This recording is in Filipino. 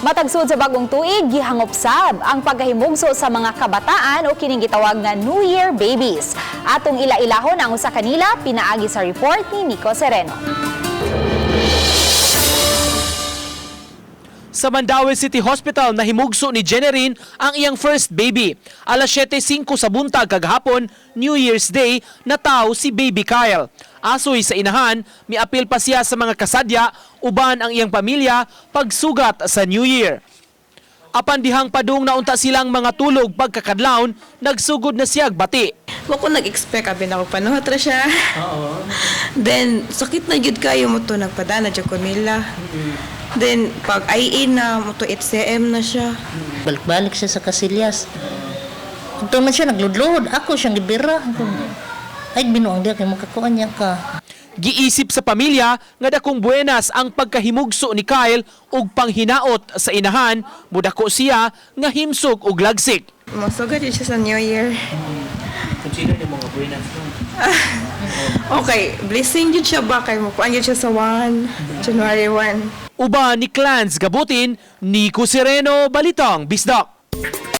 Matagsud sa bagong tuig, gihangop-sab ang paghahimugso sa mga kabataan o kining gitawag nga New Year babies. Atong ila-ilahon ang usa kanila pinaagi sa report ni Nico Sereno. Sa Mandaue City Hospital nahimugso ni Jenerin ang iyang first baby. Alas 7:05 sa buntag kagahapon, New Year's Day, nataw si baby Kyle. Asoy sa inahan, miapil pa siya sa mga kasadya, uban ang iyang pamilya pagsugat sa New Year. Apan dihang padung naunta silang mga tulog pagkakadlawon, nagsugod na siya bati. Wa ko nag-expect abi na ko panuhat ra siya. Then sakit na gyud kayo mo to nagpadana jud ko nila. Then pag IA na mo to 8 cm na siya. Balik-balik siya sa Casillas. Kung man siya nagludluhod, ako siyang gibira. Ay binuang dia kay makakuan niya ka. Giisip sa pamilya nga dakong buenas ang pagkahimugso ni Kyle ug panghinaot sa inahan, mudako siya nga himsog ug lagsik. Masugad yun siya sa New Year. Consider ni mga buenas. Okay, blessing yun siya ba kay mo kuan yun siya sa January 1. Uba ni Clans gabutin, Nico Sereno, Balitang Bisdak.